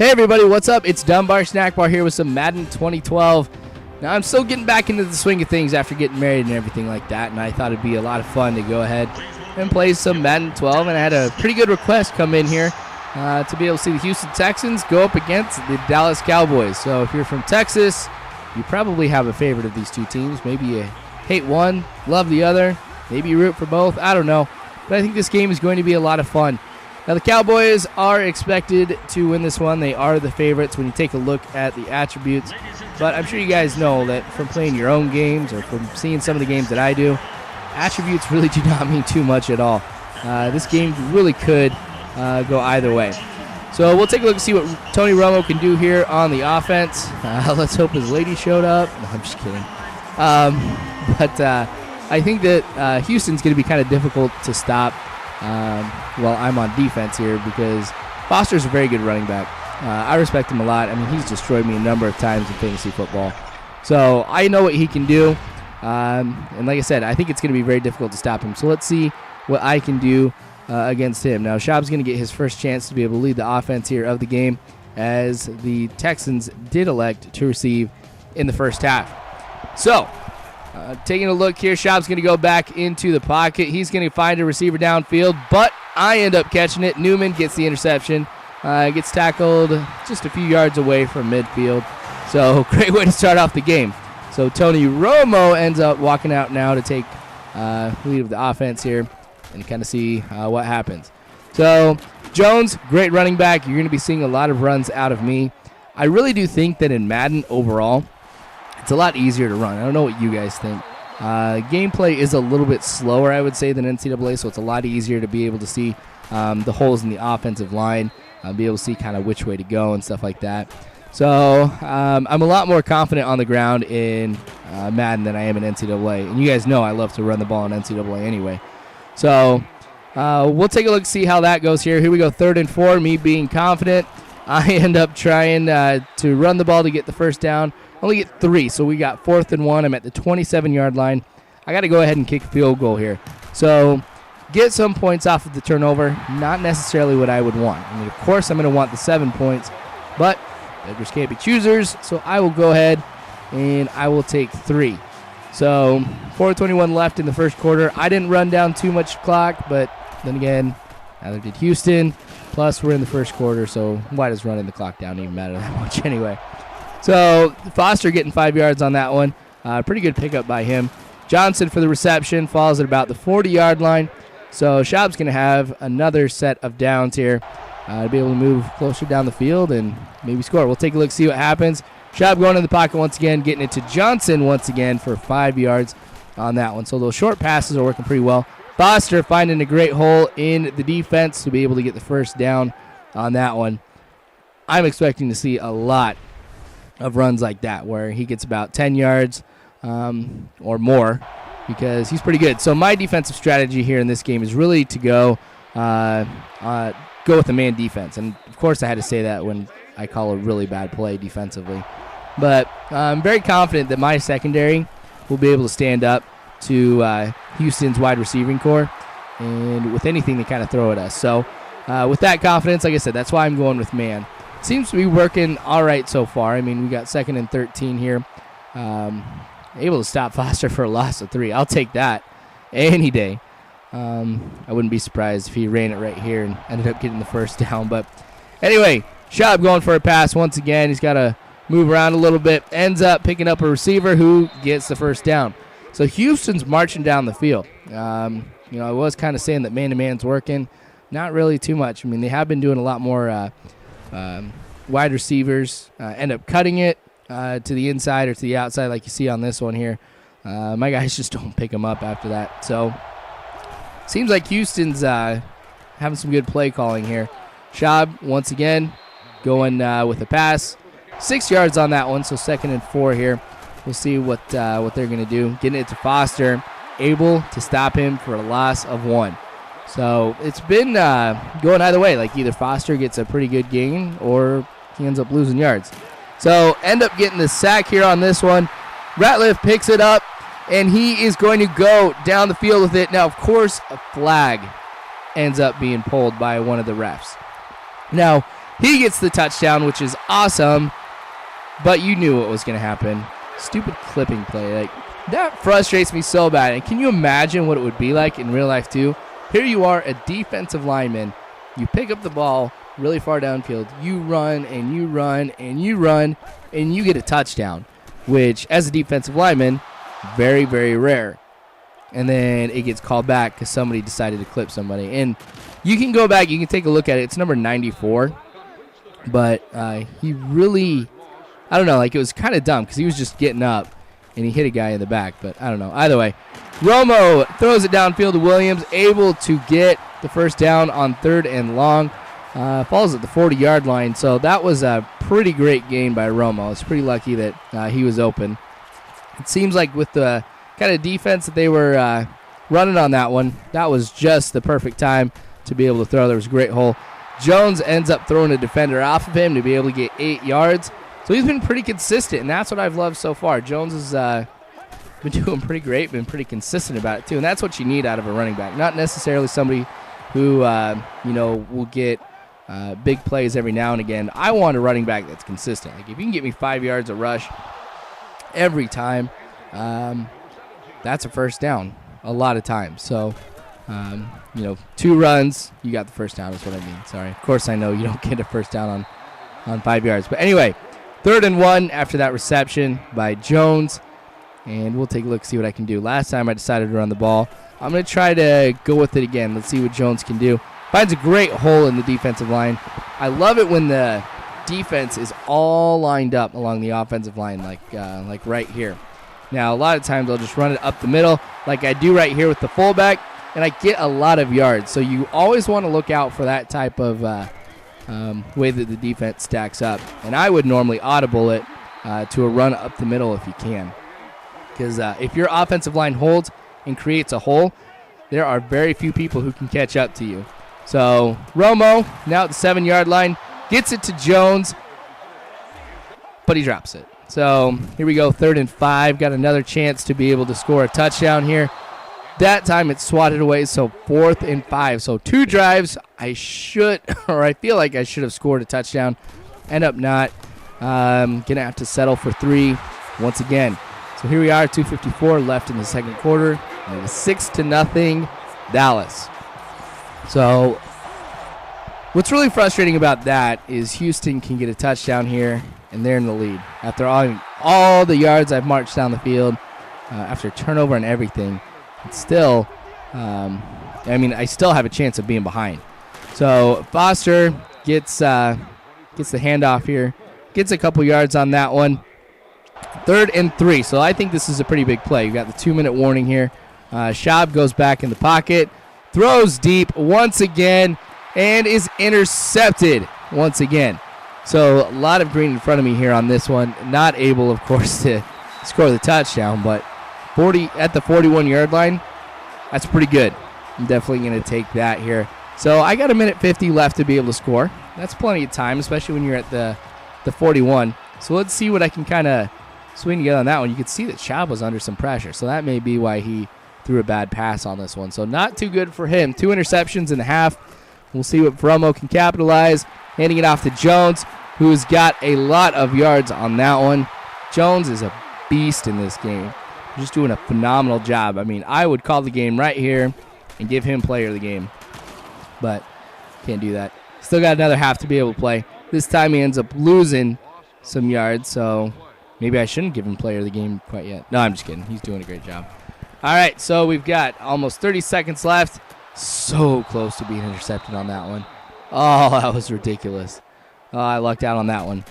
Hey everybody, what's up? It's Dunbar Snack Bar here with some Madden 2012. Now I'm still getting back into the swing of things after getting married and everything like that, and I thought it'd be a lot of fun to go ahead and play some Madden 12, and I had a pretty good request come in here to be able to see the Houston Texans go up against the Dallas Cowboys. So if you're from Texas, you probably have a favorite of these two teams. Maybe you hate one, love the other, maybe you root for both, I don't know. But I think this game is going to be a lot of fun. Now, the Cowboys are expected to win this one. They are the favorites when you take a look at the attributes. But I'm sure you guys know that from playing your own games or from seeing some of the games that I do, attributes really do not mean too much at all. This game really could go either way. So we'll take a look and see what Tony Romo can do here on the offense. Let's hope his lady showed up. No, I'm just kidding. But I think that Houston's going to be kind of difficult to stop. Well, I'm on defense here because Foster's a very good running back. I respect him a lot. I mean, he's destroyed me a number of times in fantasy football. So I know what he can do. And like I said, I think it's going to be very difficult to stop him. So let's see what I can do against him. Now, Schaub's going to get his first chance to be able to lead the offense here of the game as the Texans did elect to receive in the first half. So, taking a look here, Schaub's going to go back into the pocket. He's going to find a receiver downfield, but I end up catching it. Newman gets the interception. Gets tackled just a few yards away from midfield. So, great way to start off the game. So, Tony Romo ends up walking out now to take lead of the offense here and kind of see what happens. So, Jones, great running back. You're going to be seeing a lot of runs out of me. I really do think that in Madden overall, it's a lot easier to run. I don't know what you guys think. Gameplay is a little bit slower, I would say, than NCAA, so it's a lot easier to be able to see the holes in the offensive line, be able to see kind of which way to go and stuff like that. So I'm a lot more confident on the ground in Madden than I am in NCAA. And you guys know I love to run the ball in NCAA anyway. So we'll take a look and see how that goes here. Here we go, 3rd and 4, me being confident. I end up trying to run the ball to get the first down. Only get 3, so we got 4th and 1. I'm at the 27-yard line. I got to go ahead and kick a field goal here. So get some points off of the turnover, not necessarily what I would want. I mean, of course, I'm going to want the 7 points, but beggars can't be choosers, so I will go ahead and I will take 3. So 4:21 left in the first quarter. I didn't run down too much clock, but then again, neither did Houston. Plus, we're in the first quarter, so why does running the clock down even matter that much anyway? So Foster getting 5 yards on that one. Pretty good pickup by him. Johnson for the reception falls at about the 40-yard line. So Schaub's going to have another set of downs here to be able to move closer down the field and maybe score. We'll take a look, see what happens. Schaub going in the pocket once again, getting it to Johnson once again for 5 yards on that one. So those short passes are working pretty well. Foster finding a great hole in the defense to be able to get the first down on that one. I'm expecting to see a lot of runs like that where he gets about 10 yards or more because he's pretty good. So my defensive strategy here in this game is really to go with a man defense. And, of course, I had to say that when I call a really bad play defensively. But I'm very confident that my secondary will be able to stand up to Houston's wide receiving core and with anything they kind of throw at us. So with that confidence, like I said, that's why I'm going with man. Seems to be working all right so far. I mean, we got 2nd and 13 here. Able to stop Foster for a loss of 3. I'll take that any day. I wouldn't be surprised if he ran it right here and ended up getting the first down. But anyway, Schaub going for a pass once again. He's got to move around a little bit. Ends up picking up a receiver who gets the first down. So Houston's marching down the field. I was kind of saying that man-to-man's working. Not really too much. I mean, they have been doing a lot more wide receivers end up cutting it to the inside or to the outside like you see on this one here. My guys just don't pick them up after that. So seems like Houston's having some good play calling here. Schaub once again going with a pass. 6 yards on that one, so 2nd and 4 here. We'll see what they're going to do. Getting it to Foster, able to stop him for a loss of 1. So it's been going either way. Like either Foster gets a pretty good gain or he ends up losing yards. So end up getting the sack here on this one. Ratliff picks it up, and he is going to go down the field with it. Now, of course, a flag ends up being pulled by one of the refs. Now, He gets the touchdown, which is awesome, but you knew what was going to happen. Stupid clipping play. Like, that frustrates me so bad. And can you imagine what it would be like in real life, too? Here you are, a defensive lineman. You pick up the ball really far downfield. You run, and you run, and you run, and you get a touchdown, which, as a defensive lineman, very, very rare. And then it gets called back because somebody decided to clip somebody. And you can go back, you can take a look at it. It's number 94. But he really, I don't know, like it was kind of dumb because he was just getting up and he hit a guy in the back. But I don't know. Either way, Romo throws it downfield to Williams, able to get the first down on 3rd and long. Falls at the 40-yard line. So that was a pretty great gain by Romo. It's pretty lucky that he was open. It seems like with the kind of defense that they were running on that one, that was just the perfect time to be able to throw. There was a great hole. Jones ends up throwing a defender off of him to be able to get 8 yards. So he's been pretty consistent, and that's what I've loved so far. Jones has been doing pretty great, been pretty consistent about it too, and that's what you need out of a running back. Not necessarily somebody who will get big plays every now and again. I want a running back that's consistent. Like if you can get me 5 yards a rush every time, that's a first down a lot of times. So, 2 runs, you got the first down is what I mean. Sorry. Of course I know you don't get a first down on 5 yards. But anyway, 3rd and 1 after that reception by Jones. And we'll take a look, see what I can do. Last time I decided to run the ball. I'm going to try to go with it again. Let's see what Jones can do. Finds a great hole in the defensive line. I love it when the defense is all lined up along the offensive line, like right here. Now, a lot of times I'll just run it up the middle like I do right here with the fullback, and I get a lot of yards. So you always want to look out for that type of way that the defense stacks up. And I would normally audible it to a run up the middle if you can. Because if your offensive line holds and creates a hole, there are very few people who can catch up to you. So Romo, now at the 7-yard line, gets it to Jones, but he drops it. So here we go, 3rd and 5. Got another chance to be able to score a touchdown here. That time it's swatted away, so 4th and 5. So 2 drives, I feel like I should have scored a touchdown. End up not. Going to have to settle for 3 once again. So here we are, 2:54 left in the second quarter. And it's 6-0 Dallas. So what's really frustrating about that is Houston can get a touchdown here, and they're in the lead. After all the yards I've marched down the field, after turnover and everything, it's still, I still have a chance of being behind. So Foster gets the handoff here, gets a couple yards on that one. 3rd and 3, so I think this is a pretty big play. You got the 2-minute warning here. Schaub goes back in the pocket, throws deep once again, and is intercepted once again. So a lot of green in front of me here on this one. Not able, of course, to score the touchdown, but at the 41-yard line, that's pretty good. I'm definitely going to take that here. So I got 1:50 left to be able to score. That's plenty of time, especially when you're at the 41. So let's see what I can kind of swing together on that one. You can see that Schaub was under some pressure, so that may be why he threw a bad pass on this one. So not too good for him. 2 interceptions in the half. We'll see what Romo can capitalize. Handing it off to Jones, who's got a lot of yards on that one. Jones is a beast in this game. Just doing a phenomenal job. I mean, I would call the game right here and give him player of the game. But can't do that. Still got another half to be able to play. This time he ends up losing some yards, so maybe I shouldn't give him player of the game quite yet. No, I'm just kidding. He's doing a great job. All right, so we've got almost 30 seconds left. So close to being intercepted on that one. Oh, that was ridiculous. Oh, I lucked out on that one.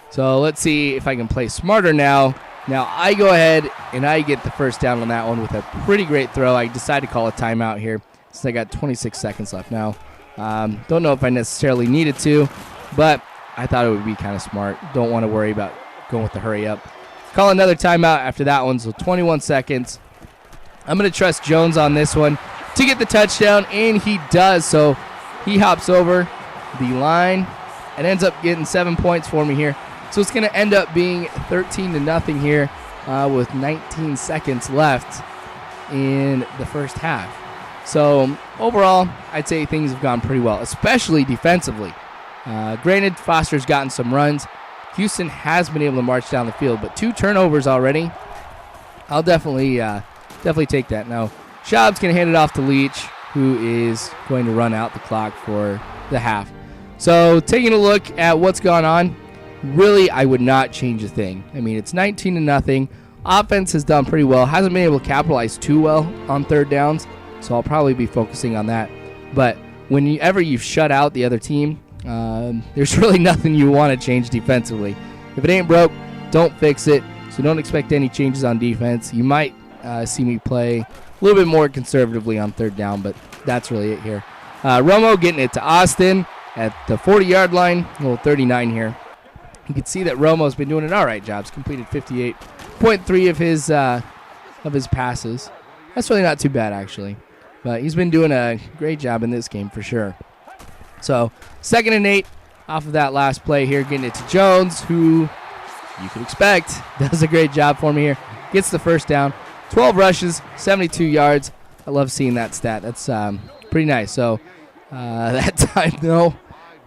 So let's see if I can play smarter now. Now I go ahead and I get the first down on that one with a pretty great throw. I decided to call a timeout here since I got 26 seconds left now. Don't know if I necessarily needed to, but I thought it would be kind of smart. Don't want to worry about going with the hurry up. Call another timeout after that one, so 21 seconds. I'm going to trust Jones on this one to get the touchdown, and he does. So he hops over the line and ends up getting 7 points for me here. So it's going to end up being 13-0 here with 19 seconds left in the first half. So overall, I'd say things have gone pretty well, especially defensively. Granted, Foster's gotten some runs. Houston has been able to march down the field, but 2 turnovers already. I'll definitely take that. Now, Schaub's going to hand it off to Leach, who is going to run out the clock for the half. So, taking a look at what's gone on, really, I would not change a thing. I mean, it's 19-0. Offense has done pretty well. Hasn't been able to capitalize too well on third downs, so I'll probably be focusing on that. But whenever you've shut out the other team, there's really nothing you want to change defensively. If it ain't broke, don't fix it. So don't expect any changes on defense. You might see me play a little bit more conservatively on third down, but that's really it here. Romo getting it to Austin at the 40-yard line, a little 39 here. You can see that Romo's been doing an all right job. He's completed 58.3 of his passes. That's really not too bad, actually. But he's been doing a great job in this game for sure. So 2nd and 8 off of that last play here, getting it to Jones, who you could expect does a great job for me here. Gets the first down. 12 rushes, 72 yards. I love seeing that stat. That's pretty nice. So that time, though,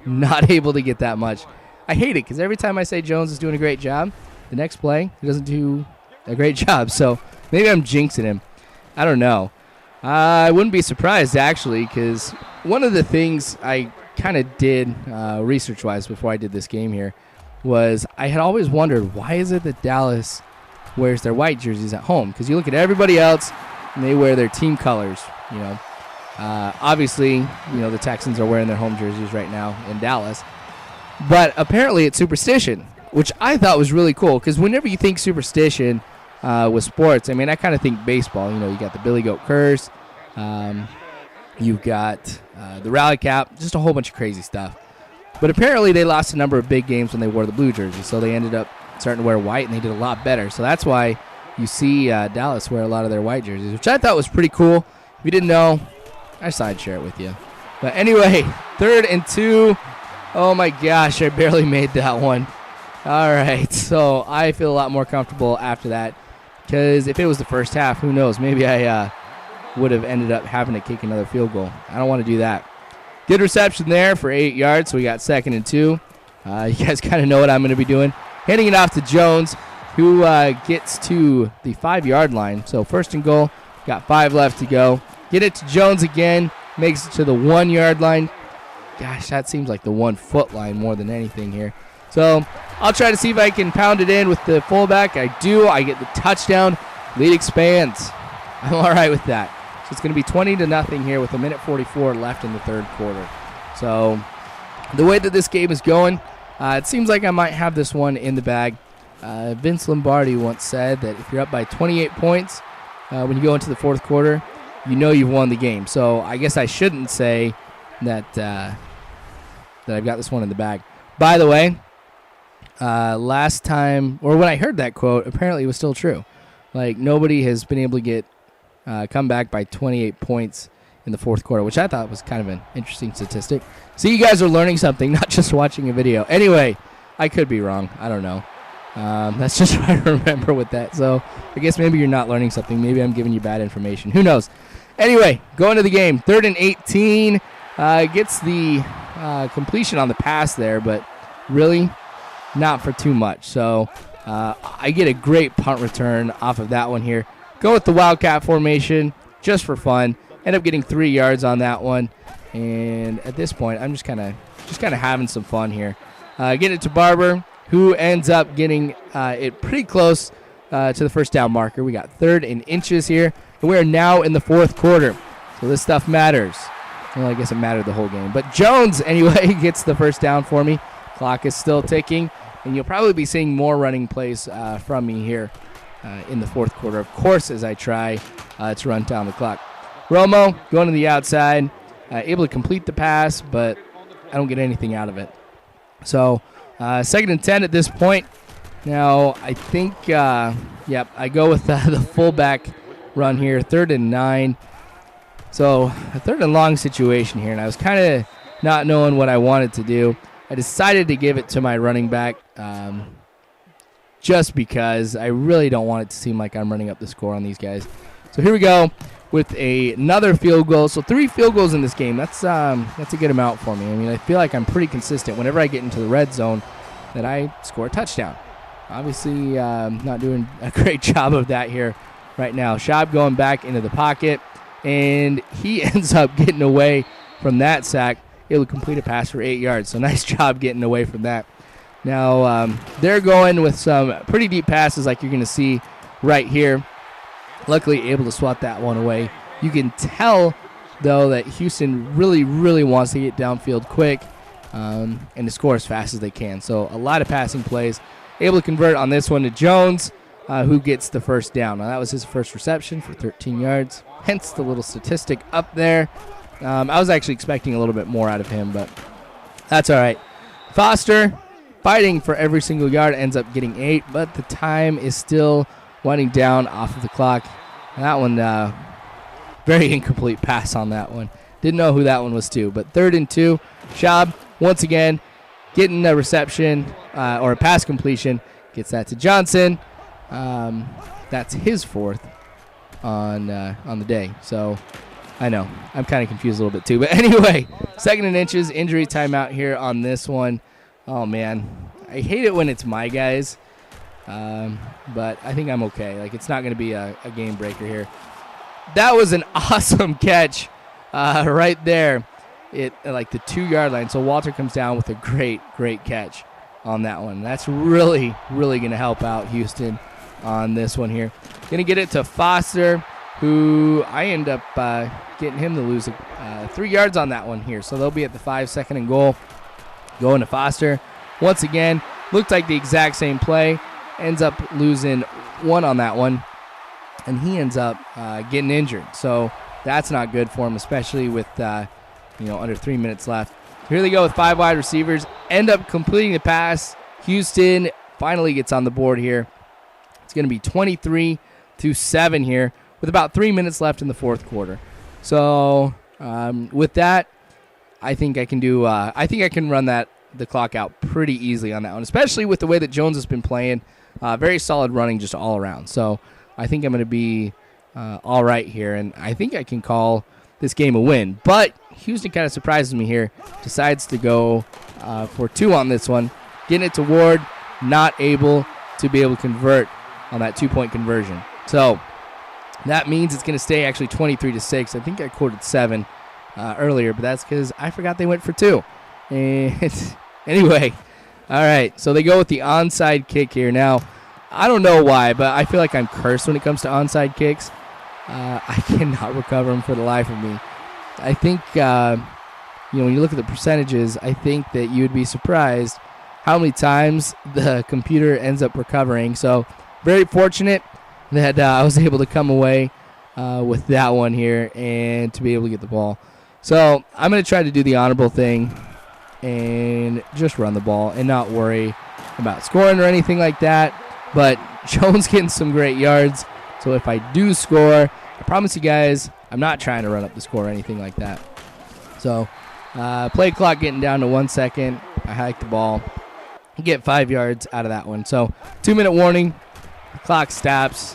not able to get that much. I hate it because every time I say Jones is doing a great job, the next play, he doesn't do a great job. So maybe I'm jinxing him. I don't know. I wouldn't be surprised, actually, because one of the things I kind of did research-wise before I did this game here was I had always wondered, why is it that Dallas wears their white jerseys at home? Because you look at everybody else, and they wear their team colors, you know. Obviously, you know, the Texans are wearing their home jerseys right now in Dallas. But apparently it's superstition, which I thought was really cool, because whenever you think superstition with sports, I mean, I kind of think baseball. You know, you got the Billy Goat Curse, you've got the Rally Cap, just a whole bunch of crazy stuff. But apparently they lost a number of big games when they wore the blue jersey, so they ended up starting to wear white, and they did a lot better. So that's why you see Dallas wear a lot of their white jerseys, which I thought was pretty cool. If you didn't know, I just thought I'd share it with you. But anyway, 3rd and 2. Oh my gosh, I barely made that one. All right, so I feel a lot more comfortable after that, because if it was the first half, who knows? Maybe I would have ended up having to kick another field goal. I don't want to do that. Good reception there for 8 yards, so we got 2nd and 2. You guys kind of know what I'm going to be doing. Handing it off to Jones, who gets to the 5-yard line. So 1st and goal, got 5 left to go. Get it to Jones again, makes it to the 1-yard line. Gosh, that seems like the 1-foot line more than anything here. So I'll try to see if I can pound it in with the fullback. I do. I get the touchdown. Lead expands. I'm all right with that. So it's going to be 20-0 here with 1:44 left in the 3rd quarter. So the way that this game is going, it seems like I might have this one in the bag. Vince Lombardi once said that if you're up by 28 points when you go into the 4th quarter, you know you've won the game. So I guess I shouldn't say that I've got this one in the bag. By the way, last time, or when I heard that quote, apparently it was still true. Like, nobody has been able to get come back by 28 points in the 4th quarter, which I thought was kind of an interesting statistic. So you guys are learning something, not just watching a video. Anyway, I could be wrong. I don't know. That's just what I remember with that. So I guess maybe you're not learning something. Maybe I'm giving you bad information. Who knows? Anyway, going to the game. 3rd and 18. Gets the completion on the pass there, but really not for too much. So I get a great punt return off of that one here. Go with the Wildcat formation just for fun. End up getting 3 yards on that one. And at this point, I'm just kind of having some fun here. Get it to Barber, who ends up getting it pretty close to the 1st down marker. We got 3rd and inches here. And we are now in the 4th quarter. So this stuff matters. Well, I guess it mattered the whole game. But Jones, anyway, gets the 1st down for me. Clock is still ticking. And you'll probably be seeing more running plays from me here in the 4th quarter, of course, as I try to run down the clock. Romo going to the outside, able to complete the pass, but I don't get anything out of it. So 2nd and 10 at this point. Now, I think, I go with the fullback run here, 3rd and 9. So a 3rd and long situation here, and I was kind of not knowing what I wanted to do. I decided to give it to my running back, just because I really don't want it to seem like I'm running up the score on these guys. So here we go with another field goal. So 3 field goals in this game. That's a good amount for me. I mean, I feel like I'm pretty consistent whenever I get into the red zone that I score a touchdown. Obviously, not doing a great job of that here right now. Schaub going back into the pocket, and he ends up getting away from that sack. Able to complete a pass for 8 yards. So nice job getting away from that. Now, they're going with some pretty deep passes like you're going to see right here. Luckily, able to swat that one away. You can tell, though, that Houston really, really wants to get downfield quick and to score as fast as they can. So a lot of passing plays. Able to convert on this one to Jones, who gets the first down. Now, that was his first reception for 13 yards, hence the little statistic up there. I was actually expecting a little bit more out of him, but that's all right. Foster, fighting for every single yard, ends up getting 8, but the time is still winding down off of the clock. And that one, very incomplete pass on that one. Didn't know who that one was to, but 3rd and 2. Schaub, once again, getting a reception or a pass completion. Gets that to Johnson. That's his 4th on the day. So I know I'm kind of confused a little bit too. But anyway, 2nd and inches, injury timeout here on this one. Oh, man. I hate it when it's my guys. But I think I'm okay. Like, it's not going to be a game breaker here. That was an awesome catch right there at like the 2-yard line. So Walter comes down with a great catch on that one. That's really, really going to help out Houston on this one here. Going to get it to Foster, who I end up getting him to lose 3 yards on that one here. So they'll be at the 5, 2nd and goal. Going to Foster. Once again, looked like the exact same play. Ends up losing 1 on that one. And he ends up getting injured. So that's not good for him, especially with under 3 minutes left. Here they go with 5 wide receivers. End up completing the pass. Houston finally gets on the board here. It's going to be 23-7 here with about 3 minutes left in the 4th quarter. So with that, I think I can do. I think I can run the clock out pretty easily on that one, especially with the way that Jones has been playing. Very solid running just all around. So I think I'm going to be all right here, and I think I can call this game a win. But Houston kind of surprises me here. Decides to go for 2 on this one. Getting it to Ward, not able to convert on that 2-point conversion. So that means it's going to stay actually 23-6. I think I quoted 7 earlier, but that's because I forgot they went for 2. And anyway, all right, so they go with the onside kick here. Now, I don't know why, but I feel like I'm cursed when it comes to onside kicks. I cannot recover them for the life of me. I think, when you look at the percentages, I think that you would be surprised how many times the computer ends up recovering. So very fortunate that I was able to come away with that one here and to be able to get the ball. So I'm going to try to do the honorable thing and just run the ball and not worry about scoring or anything like that. But Jones getting some great yards. So if I do score, I promise you guys, I'm not trying to run up the score or anything like that. So play clock getting down to 1 second. I hike the ball. Get 5 yards out of that one. So 2-minute warning. The clock stops,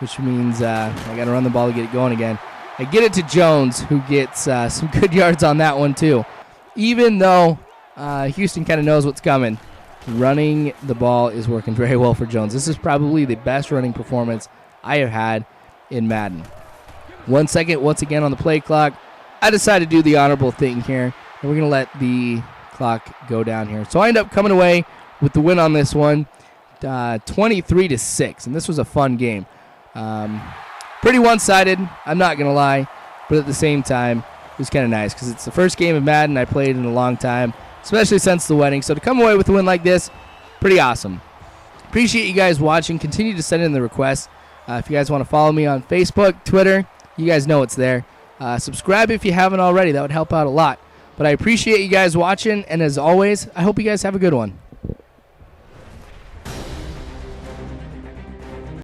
which means I got to run the ball to get it going again. I get it to Jones, who gets some good yards on that one too. Even though Houston kind of knows what's coming, running the ball is working very well for Jones. This is probably the best running performance I have had in Madden. 1 second, once again on the play clock. I decided to do the honorable thing here, and we're going to let the clock go down here. So I end up coming away with the win on this one, 23-6, and this was a fun game. Pretty one-sided, I'm not going to lie, but at the same time, it was kind of nice because it's the first game of Madden I played in a long time, especially since the wedding. So to come away with a win like this, pretty awesome. Appreciate you guys watching. Continue to send in the requests. If you guys want to follow me on Facebook, Twitter, you guys know it's there. Subscribe if you haven't already. That would help out a lot. But I appreciate you guys watching, and as always, I hope you guys have a good one.